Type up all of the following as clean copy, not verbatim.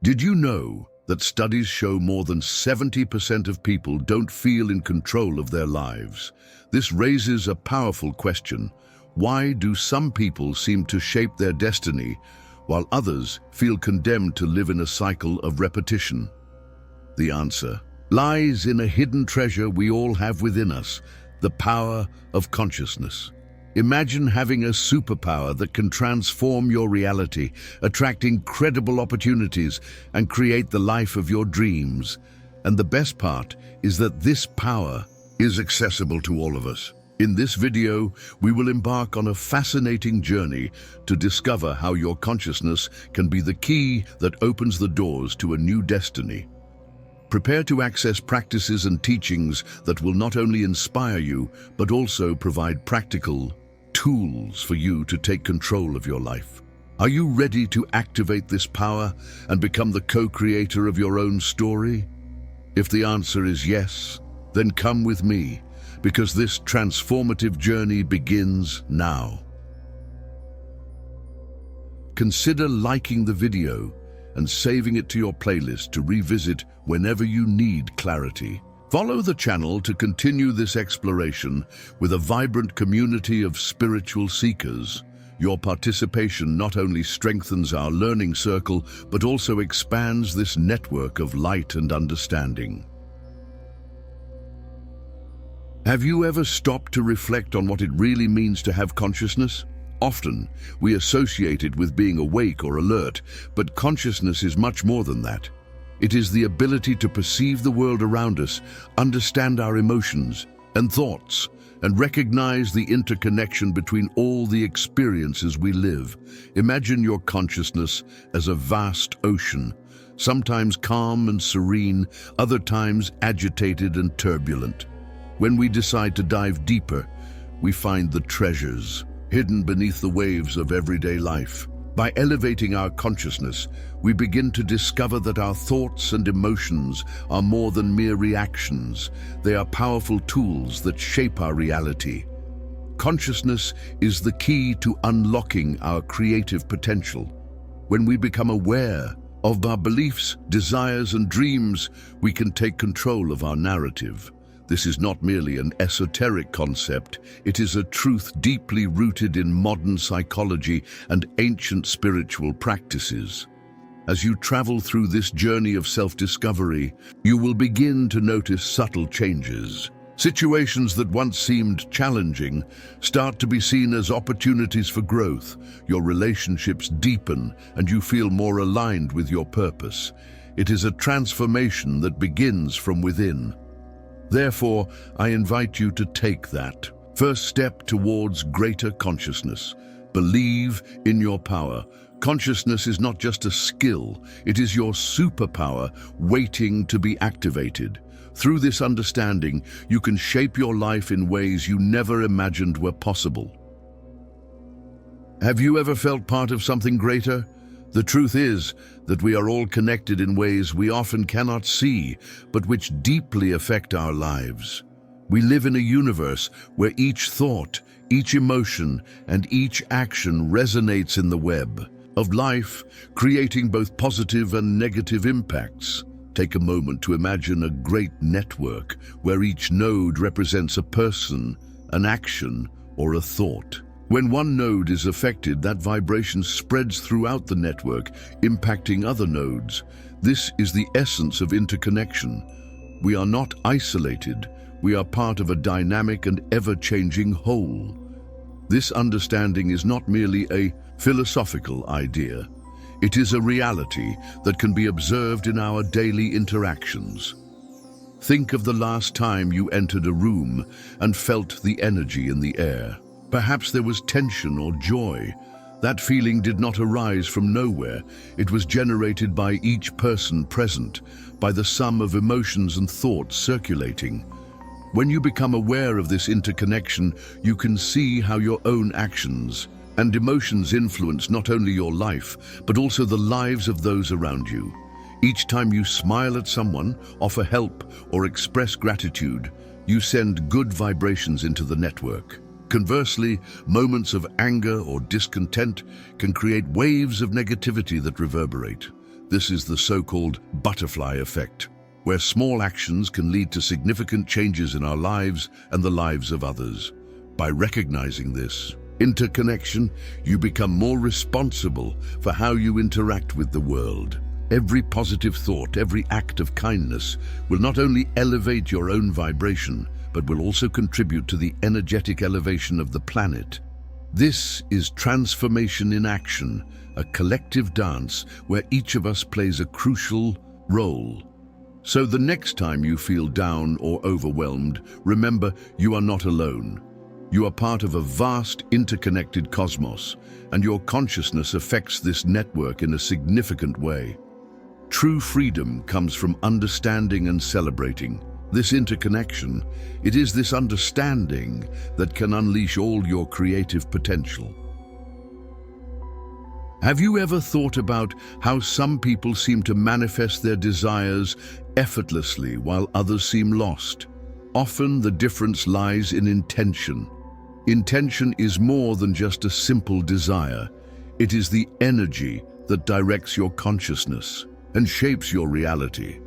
Did you know that studies show more than 70% of people don't feel in control of their lives? This raises a powerful question. Why do some people seem to shape their destiny, while others feel condemned to live in a cycle of repetition? The answer lies in a hidden treasure we all have within us, the power of consciousness. Imagine having a superpower that can transform your reality, attract incredible opportunities, and create the life of your dreams. And the best part is that this power is accessible to all of us. In this video, we will embark on a fascinating journey to discover how your consciousness can be the key that opens the doors to a new destiny. Prepare to access practices and teachings that will not only inspire you, but also provide practical tools for you to take control of your life. Are you ready to activate this power and become the co-creator of your own story? If the answer is yes, then come with me, because this transformative journey begins now. Consider liking the video and saving it to your playlist to revisit whenever you need clarity. Follow the channel to continue this exploration with a vibrant community of spiritual seekers. Your participation not only strengthens our learning circle, but also expands this network of light and understanding. Have you ever stopped to reflect on what it really means to have consciousness? Often, we associate it with being awake or alert, but consciousness is much more than that. It is the ability to perceive the world around us, understand our emotions and thoughts, and recognize the interconnection between all the experiences we live. Imagine your consciousness as a vast ocean, sometimes calm and serene, other times agitated and turbulent. When we decide to dive deeper, we find the treasures hidden beneath the waves of everyday life. By elevating our consciousness, we begin to discover that our thoughts and emotions are more than mere reactions. They are powerful tools that shape our reality. Consciousness is the key to unlocking our creative potential. When we become aware of our beliefs, desires, and dreams, we can take control of our narrative. This is not merely an esoteric concept, it is a truth deeply rooted in modern psychology and ancient spiritual practices. As you travel through this journey of self-discovery, you will begin to notice subtle changes. Situations that once seemed challenging start to be seen as opportunities for growth. Your relationships deepen and you feel more aligned with your purpose. It is a transformation that begins from within. Therefore, I invite you to take that first step towards greater consciousness. Believe in your power. Consciousness is not just a skill, it is your superpower waiting to be activated. Through this understanding, you can shape your life in ways you never imagined were possible. Have you ever felt part of something greater? The truth is that we are all connected in ways we often cannot see, but which deeply affect our lives. We live in a universe where each thought, each emotion, and each action resonates in the web of life, creating both positive and negative impacts. Take a moment to imagine a great network where each node represents a person, an action, or a thought. When one node is affected, that vibration spreads throughout the network, impacting other nodes. This is the essence of interconnection. We are not isolated. We are part of a dynamic and ever-changing whole. This understanding is not merely a philosophical idea. It is a reality that can be observed in our daily interactions. Think of the last time you entered a room and felt the energy in the air. Perhaps there was tension or joy. That feeling did not arise from nowhere. It was generated by each person present, by the sum of emotions and thoughts circulating. When you become aware of this interconnection, you can see how your own actions and emotions influence not only your life, but also the lives of those around you. Each time you smile at someone, offer help, or express gratitude, you send good vibrations into the network. Conversely, moments of anger or discontent can create waves of negativity that reverberate. This is the so-called butterfly effect, where small actions can lead to significant changes in our lives and the lives of others. By recognizing this interconnection, you become more responsible for how you interact with the world. Every positive thought, every act of kindness will not only elevate your own vibration, but will also contribute to the energetic elevation of the planet. This is transformation in action, a collective dance where each of us plays a crucial role. So the next time you feel down or overwhelmed, remember you are not alone. You are part of a vast, interconnected cosmos, and your consciousness affects this network in a significant way. True freedom comes from understanding and celebrating this interconnection. It is this understanding that can unleash all your creative potential. Have you ever thought about how some people seem to manifest their desires effortlessly while others seem lost? Often the difference lies in intention. Intention is more than just a simple desire. It is the energy that directs your consciousness and shapes your reality.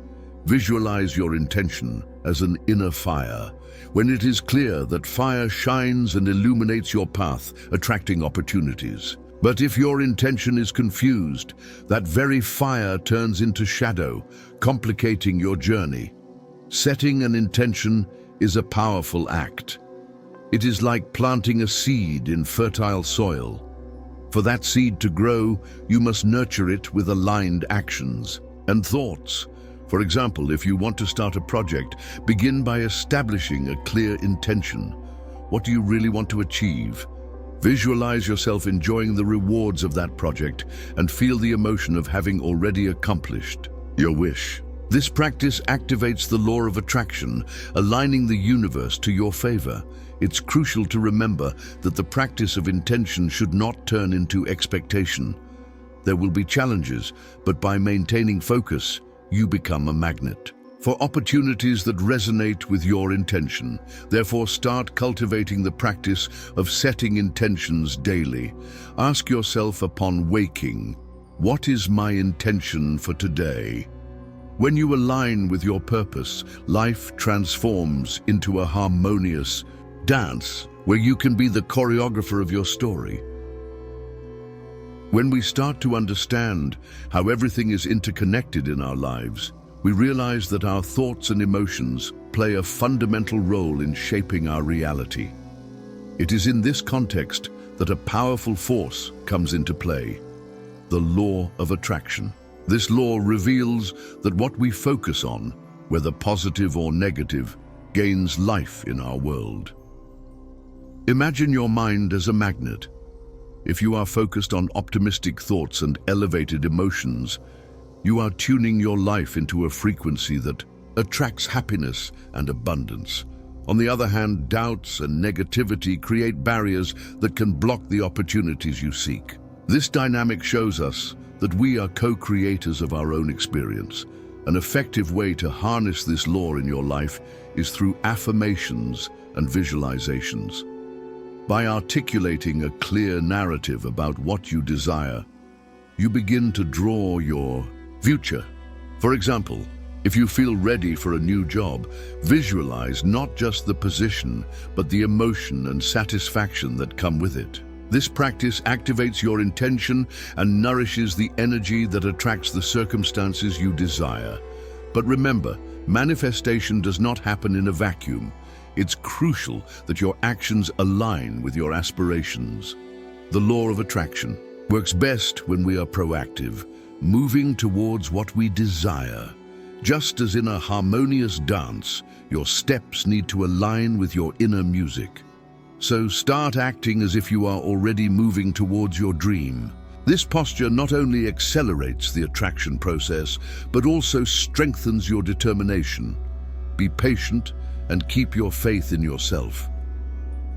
Visualize your intention as an inner fire. When it is clear, that fire shines and illuminates your path, attracting opportunities. But if your intention is confused, that very fire turns into shadow, complicating your journey. Setting an intention is a powerful act. It is like planting a seed in fertile soil. For that seed to grow, you must nurture it with aligned actions and thoughts. For example, if you want to start a project, begin by establishing a clear intention. What do you really want to achieve? Visualize yourself enjoying the rewards of that project and feel the emotion of having already accomplished your wish. This practice activates the law of attraction, aligning the universe to your favor. It's crucial to remember that the practice of intention should not turn into expectation. There will be challenges, but by maintaining focus, you become a magnet for opportunities that resonate with your intention. Therefore, start cultivating the practice of setting intentions daily. Ask yourself upon waking, what is my intention for today? When you align with your purpose, life transforms into a harmonious dance where you can be the choreographer of your story. When we start to understand how everything is interconnected in our lives, we realize that our thoughts and emotions play a fundamental role in shaping our reality. It is in this context that a powerful force comes into play, the law of attraction. This law reveals that what we focus on, whether positive or negative, gains life in our world. Imagine your mind as a magnet. If you are focused on optimistic thoughts and elevated emotions, you are tuning your life into a frequency that attracts happiness and abundance. On the other hand, doubts and negativity create barriers that can block the opportunities you seek. This dynamic shows us that we are co-creators of our own experience. An effective way to harness this law in your life is through affirmations and visualizations. By articulating a clear narrative about what you desire, you begin to draw your future. For example, if you feel ready for a new job, visualize not just the position, but the emotion and satisfaction that come with it. This practice activates your intention and nourishes the energy that attracts the circumstances you desire. But remember, manifestation does not happen in a vacuum. It's crucial that your actions align with your aspirations. The law of attraction works best when we are proactive, moving towards what we desire. Just as in a harmonious dance, your steps need to align with your inner music. So start acting as if you are already moving towards your dream. This posture not only accelerates the attraction process, but also strengthens your determination. Be patient and keep your faith in yourself.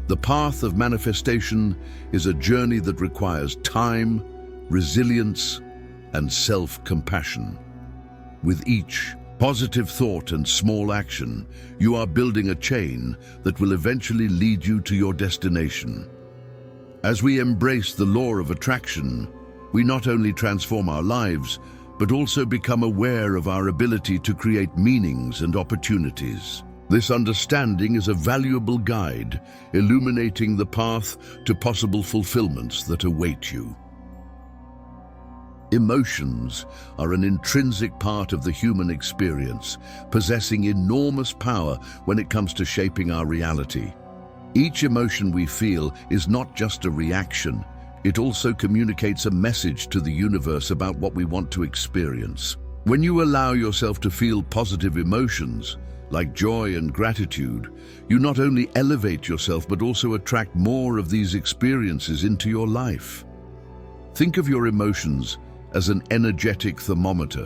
The path of manifestation is a journey that requires time, resilience, and self-compassion. With each positive thought and small action, you are building a chain that will eventually lead you to your destination. As we embrace the law of attraction, we not only transform our lives, but also become aware of our ability to create meanings and opportunities. This understanding is a valuable guide, illuminating the path to possible fulfillments that await you. Emotions are an intrinsic part of the human experience, possessing enormous power when it comes to shaping our reality. Each emotion we feel is not just a reaction, it also communicates a message to the universe about what we want to experience. When you allow yourself to feel positive emotions, like joy and gratitude, you not only elevate yourself but also attract more of these experiences into your life. Think of your emotions as an energetic thermometer.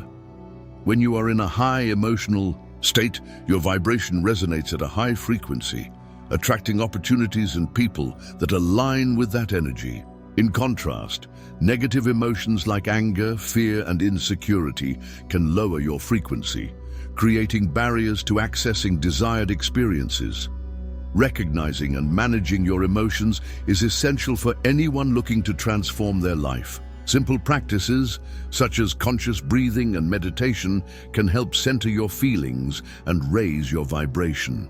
When you are in a high emotional state, your vibration resonates at a high frequency, attracting opportunities and people that align with that energy. In contrast, negative emotions like anger, fear, and insecurity can lower your frequency, creating barriers to accessing desired experiences. Recognizing and managing your emotions is essential for anyone looking to transform their life. Simple practices, such as conscious breathing and meditation, can help center your feelings and raise your vibration.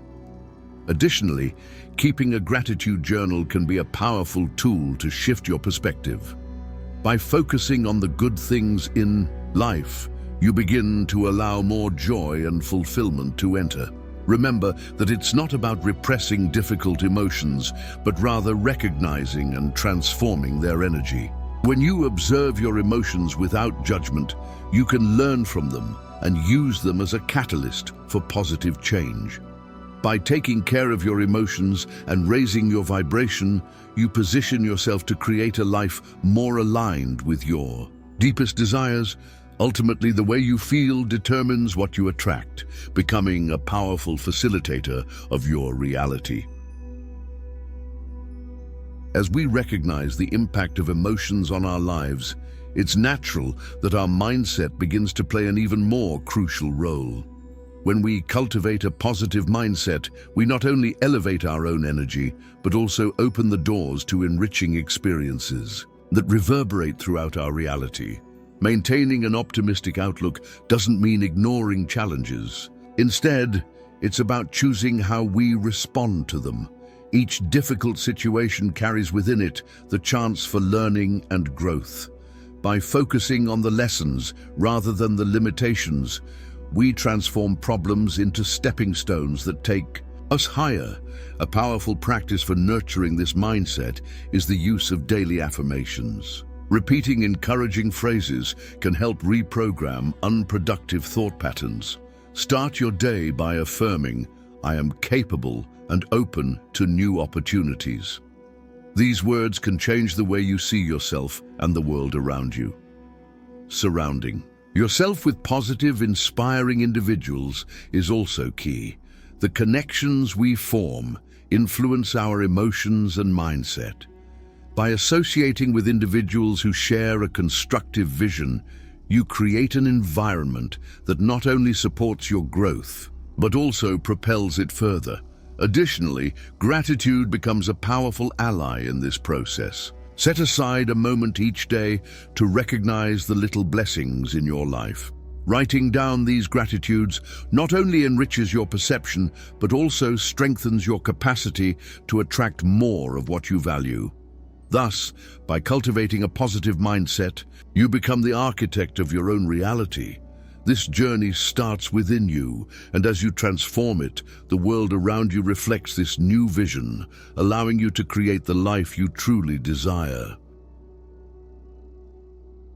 Additionally, keeping a gratitude journal can be a powerful tool to shift your perspective. By focusing on the good things in life, you begin to allow more joy and fulfillment to enter. Remember that it's not about repressing difficult emotions, but rather recognizing and transforming their energy. When you observe your emotions without judgment, you can learn from them and use them as a catalyst for positive change. By taking care of your emotions and raising your vibration, you position yourself to create a life more aligned with your deepest desires. Ultimately, the way you feel determines what you attract, becoming a powerful facilitator of your reality. As we recognize the impact of emotions on our lives, it's natural that our mindset begins to play an even more crucial role. When we cultivate a positive mindset, we not only elevate our own energy, but also open the doors to enriching experiences that reverberate throughout our reality. Maintaining an optimistic outlook doesn't mean ignoring challenges. Instead, it's about choosing how we respond to them. Each difficult situation carries within it the chance for learning and growth. By focusing on the lessons rather than the limitations, we transform problems into stepping stones that take us higher. A powerful practice for nurturing this mindset is the use of daily affirmations. Repeating encouraging phrases can help reprogram unproductive thought patterns. Start your day by affirming, "I am capable and open to new opportunities." These words can change the way you see yourself and the world around you. Surrounding yourself with positive, inspiring individuals is also key. The connections we form influence our emotions and mindset. By associating with individuals who share a constructive vision, you create an environment that not only supports your growth, but also propels it further. Additionally, gratitude becomes a powerful ally in this process. Set aside a moment each day to recognize the little blessings in your life. Writing down these gratitudes not only enriches your perception, but also strengthens your capacity to attract more of what you value. Thus, by cultivating a positive mindset, you become the architect of your own reality. This journey starts within you, and as you transform it, the world around you reflects this new vision, allowing you to create the life you truly desire.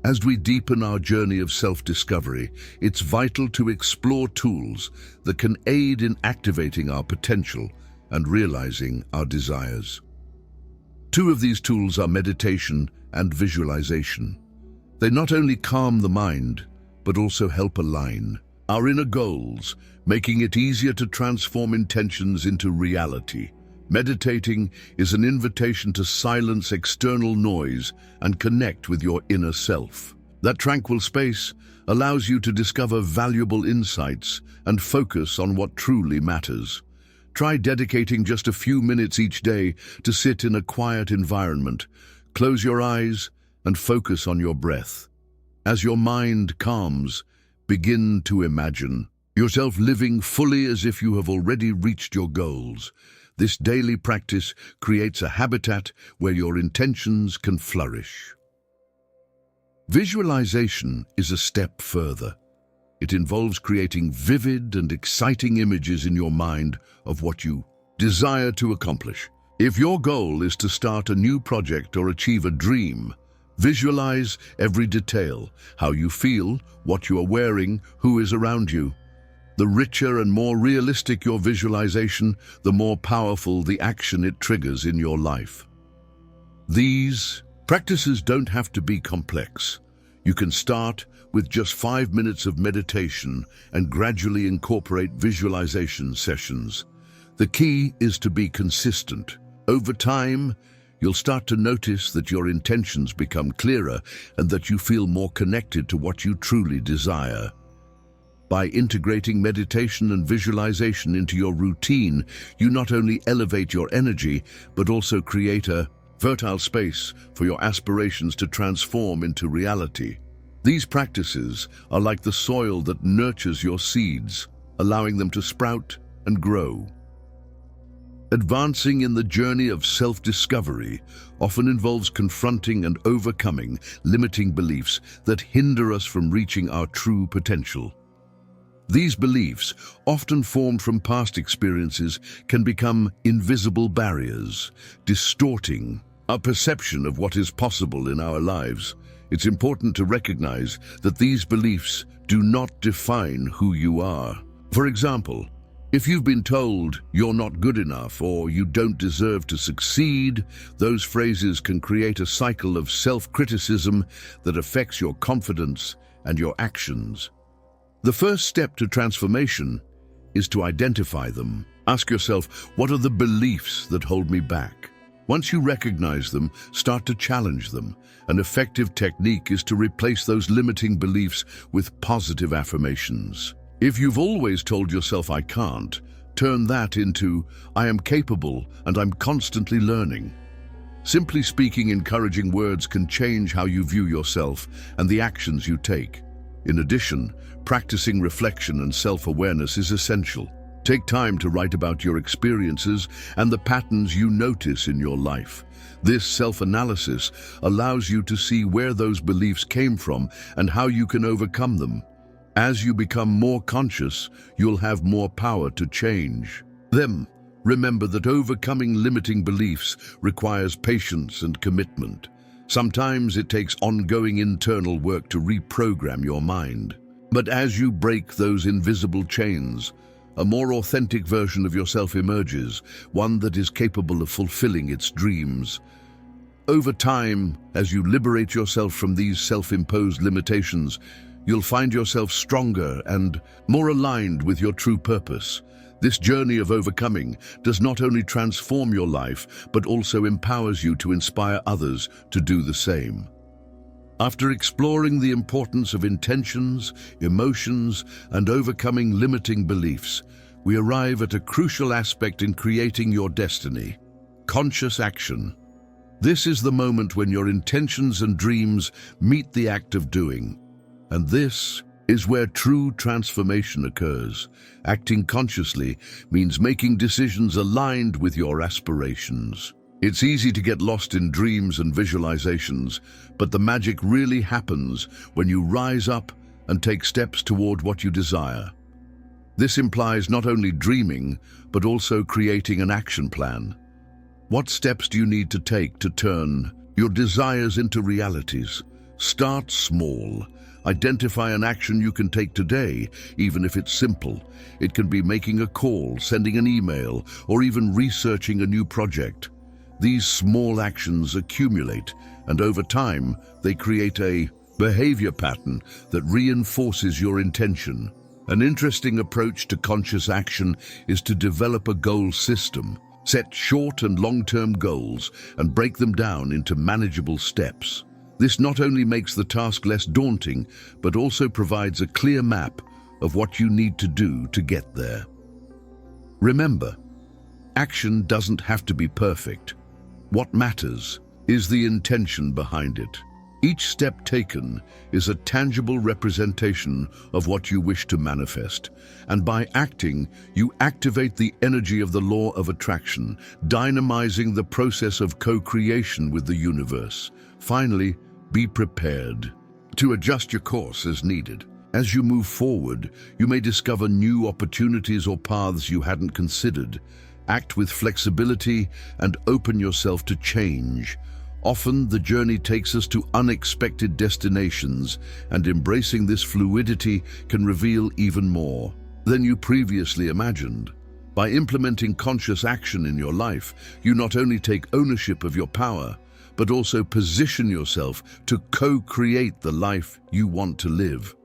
As we deepen our journey of self-discovery, it's vital to explore tools that can aid in activating our potential and realizing our desires. Two of these tools are meditation and visualization. They not only calm the mind, but also help align our inner goals, making it easier to transform intentions into reality. Meditating is an invitation to silence external noise and connect with your inner self. That tranquil space allows you to discover valuable insights and focus on what truly matters. Try dedicating just a few minutes each day to sit in a quiet environment. Close your eyes and focus on your breath. As your mind calms, begin to imagine yourself living fully as if you have already reached your goals. This daily practice creates a habitat where your intentions can flourish. Visualization is a step further. It involves creating vivid and exciting images in your mind of what you desire to accomplish. If your goal is to start a new project or achieve a dream, visualize every detail: how you feel, what you are wearing, who is around you. The richer and more realistic your visualization, the more powerful the action it triggers in your life. These practices don't have to be complex. You can start with just 5 minutes of meditation and gradually incorporate visualization sessions. The key is to be consistent. Over time, you'll start to notice that your intentions become clearer and that you feel more connected to what you truly desire. By integrating meditation and visualization into your routine, you not only elevate your energy, but also create a fertile space for your aspirations to transform into reality. These practices are like the soil that nurtures your seeds, allowing them to sprout and grow. Advancing in the journey of self-discovery often involves confronting and overcoming limiting beliefs that hinder us from reaching our true potential. These beliefs, often formed from past experiences, can become invisible barriers, distorting our perception of what is possible in our lives. It's important to recognize that these beliefs do not define who you are. For example, if you've been told you're not good enough or you don't deserve to succeed, those phrases can create a cycle of self-criticism that affects your confidence and your actions. The first step to transformation is to identify them. Ask yourself, what are the beliefs that hold me back? Once you recognize them, start to challenge them. An effective technique is to replace those limiting beliefs with positive affirmations. If you've always told yourself, "I can't," turn that into, "I am capable and I'm constantly learning." Simply speaking encouraging words can change how you view yourself and the actions you take. In addition, practicing reflection and self-awareness is essential. Take time to write about your experiences and the patterns you notice in your life. This self-analysis allows you to see where those beliefs came from and how you can overcome them. As you become more conscious, you'll have more power to change them. Remember that overcoming limiting beliefs requires patience and commitment. Sometimes it takes ongoing internal work to reprogram your mind. But as you break those invisible chains, a more authentic version of yourself emerges, one that is capable of fulfilling its dreams. Over time, as you liberate yourself from these self-imposed limitations, you'll find yourself stronger and more aligned with your true purpose. This journey of overcoming does not only transform your life, but also empowers you to inspire others to do the same. After exploring the importance of intentions, emotions, and overcoming limiting beliefs, we arrive at a crucial aspect in creating your destiny: conscious action. This is the moment when your intentions and dreams meet the act of doing. And this is where true transformation occurs. Acting consciously means making decisions aligned with your aspirations. It's easy to get lost in dreams and visualizations, but the magic really happens when you rise up and take steps toward what you desire. This implies not only dreaming, but also creating an action plan. What steps do you need to take to turn your desires into realities? Start small. Identify an action you can take today, even if it's simple. It can be making a call, sending an email, or even researching a new project. These small actions accumulate, and over time, they create a behavior pattern that reinforces your intention. An interesting approach to conscious action is to develop a goal system. Set short and long-term goals and break them down into manageable steps. This not only makes the task less daunting, but also provides a clear map of what you need to do to get there. Remember, action doesn't have to be perfect. What matters is the intention behind it. Each step taken is a tangible representation of what you wish to manifest, and by acting, you activate the energy of the law of attraction, dynamizing the process of co-creation with the universe. Finally, be prepared to adjust your course as needed. As you move forward, you may discover new opportunities or paths you hadn't considered. Act with flexibility and open yourself to change. Often, the journey takes us to unexpected destinations, and embracing this fluidity can reveal even more than you previously imagined. By implementing conscious action in your life, you not only take ownership of your power, but also position yourself to co-create the life you want to live.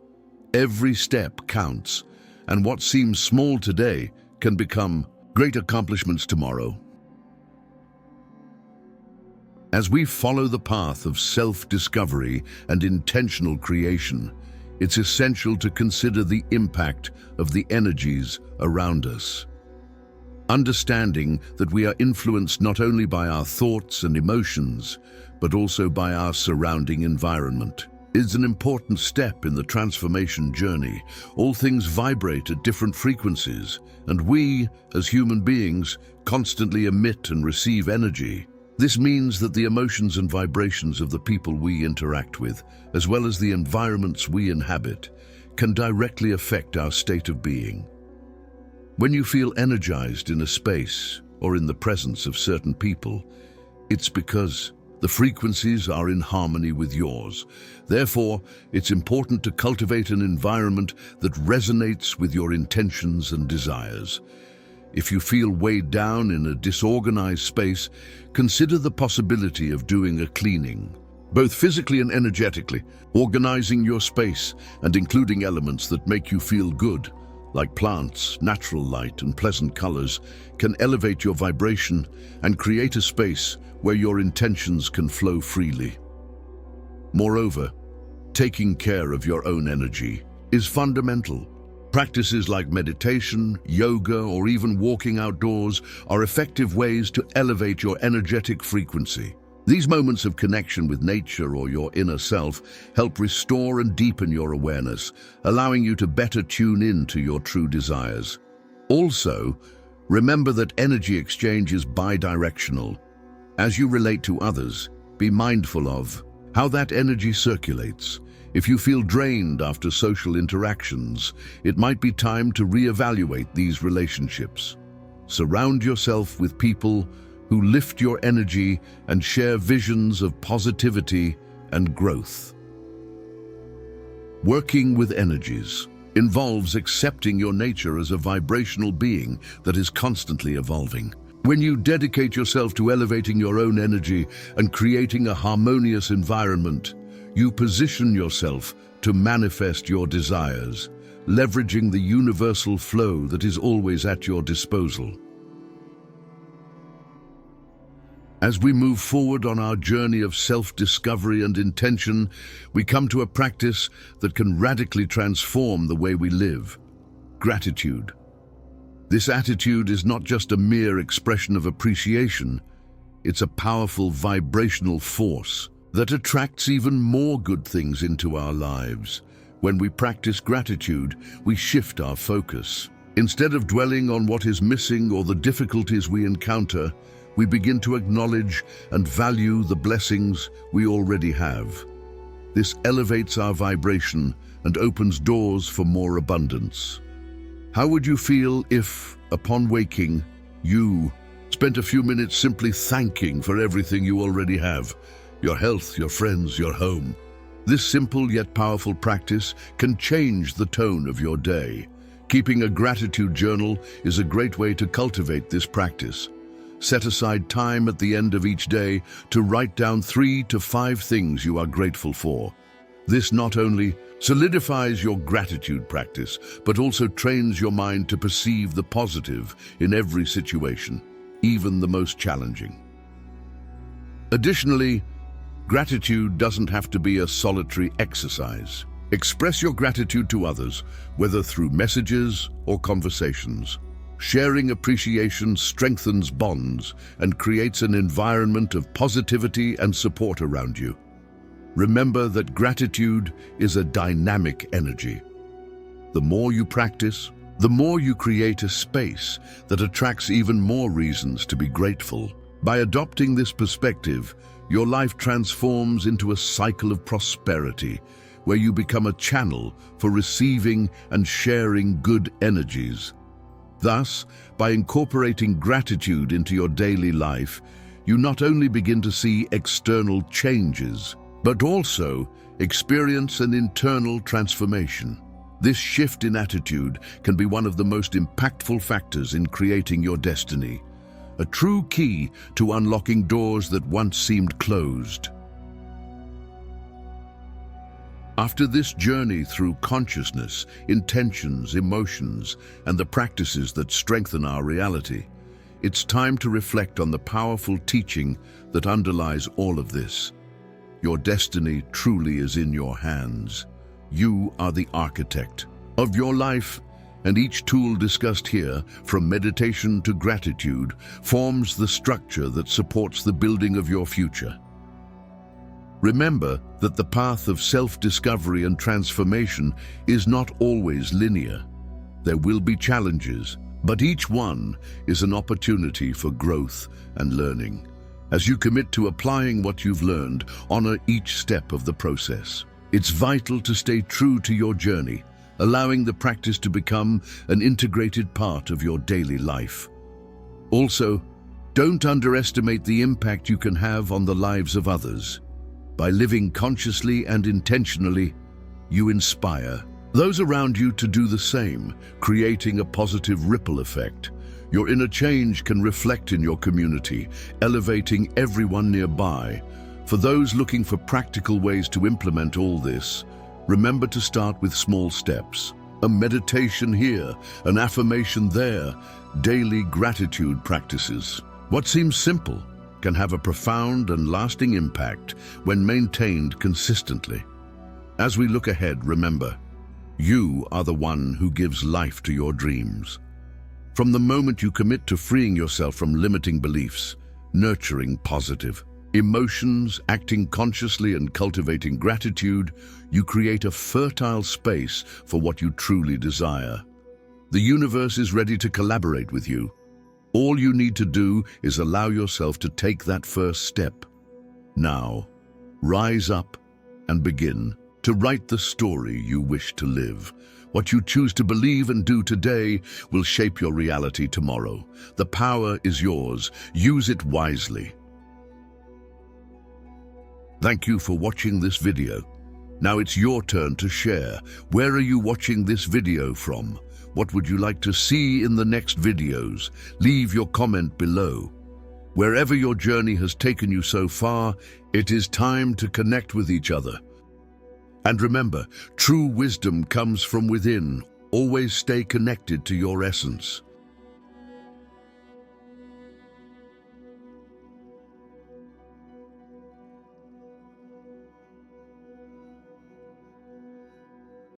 Every step counts, and what seems small today can become great accomplishments tomorrow. As we follow the path of self-discovery and intentional creation, it's essential to consider the impact of the energies around us. Understanding that we are influenced not only by our thoughts and emotions, but also by our surrounding environment, is an important step in the transformation journey. All things vibrate at different frequencies, and we, as human beings, constantly emit and receive energy. This means that the emotions and vibrations of the people we interact with, as well as the environments we inhabit, can directly affect our state of being. When you feel energized in a space or in the presence of certain people, it's because the frequencies are in harmony with yours. Therefore, it's important to cultivate an environment that resonates with your intentions and desires. If you feel weighed down in a disorganized space, consider the possibility of doing a cleaning, both physically and energetically. Organizing your space and including elements that make you feel good, like plants, natural light, and pleasant colors, can elevate your vibration and create a space where your intentions can flow freely. Moreover, taking care of your own energy is fundamental. Practices like meditation, yoga, or even walking outdoors are effective ways to elevate your energetic frequency. These moments of connection with nature or your inner self help restore and deepen your awareness, allowing you to better tune in to your true desires. Also, remember that energy exchange is bidirectional. As you relate to others, be mindful of how that energy circulates. If you feel drained after social interactions, it might be time to reevaluate these relationships. Surround yourself with people who lift your energy and share visions of positivity and growth. Working with energies involves accepting your nature as a vibrational being that is constantly evolving. When you dedicate yourself to elevating your own energy and creating a harmonious environment, you position yourself to manifest your desires, leveraging the universal flow that is always at your disposal. As we move forward on our journey of self-discovery and intention, we come to a practice that can radically transform the way we live: gratitude. This attitude is not just a mere expression of appreciation, it's a powerful vibrational force that attracts even more good things into our lives. When we practice gratitude, we shift our focus. Instead of dwelling on what is missing or the difficulties we encounter, we begin to acknowledge and value the blessings we already have. This elevates our vibration and opens doors for more abundance. How would you feel if, upon waking, you spent a few minutes simply thanking for everything you already have? Your health, your friends, your home. This simple yet powerful practice can change the tone of your day. Keeping a gratitude journal is a great way to cultivate this practice. Set aside time at the end of each day to write down 3 to 5 things you are grateful for. This not only solidifies your gratitude practice, but also trains your mind to perceive the positive in every situation, even the most challenging. Additionally, gratitude doesn't have to be a solitary exercise. Express your gratitude to others, whether through messages or conversations. Sharing appreciation strengthens bonds and creates an environment of positivity and support around you. Remember that gratitude is a dynamic energy. The more you practice, the more you create a space that attracts even more reasons to be grateful. By adopting this perspective, your life transforms into a cycle of prosperity, where you become a channel for receiving and sharing good energies. Thus, by incorporating gratitude into your daily life, you not only begin to see external changes, but also experience an internal transformation. This shift in attitude can be one of the most impactful factors in creating your destiny, a true key to unlocking doors that once seemed closed. After this journey through consciousness, intentions, emotions, and the practices that strengthen our reality, it's time to reflect on the powerful teaching that underlies all of this. Your destiny truly is in your hands. You are the architect of your life, and each tool discussed here, from meditation to gratitude, forms the structure that supports the building of your future. Remember that the path of self-discovery and transformation is not always linear. There will be challenges, but each one is an opportunity for growth and learning. As you commit to applying what you've learned, honor each step of the process. It's vital to stay true to your journey, allowing the practice to become an integrated part of your daily life. Also, don't underestimate the impact you can have on the lives of others. By living consciously and intentionally, you inspire those around you to do the same, creating a positive ripple effect. Your inner change can reflect in your community, elevating everyone nearby. For those looking for practical ways to implement all this, remember to start with small steps. A meditation here, an affirmation there, daily gratitude practices. What seems simple can have a profound and lasting impact when maintained consistently. As we look ahead, remember, you are the one who gives life to your dreams. From the moment you commit to freeing yourself from limiting beliefs, nurturing positive emotions, acting consciously and cultivating gratitude, you create a fertile space for what you truly desire. The universe is ready to collaborate with you. All you need to do is allow yourself to take that first step. Now, rise up and begin to write the story you wish to live. What you choose to believe and do today will shape your reality tomorrow. The power is yours. Use it wisely. Thank you for watching this video. Now it's your turn to share. Where are you watching this video from? What would you like to see in the next videos? Leave your comment below. Wherever your journey has taken you so far, it is time to connect with each other. And remember, true wisdom comes from within. Always stay connected to your essence.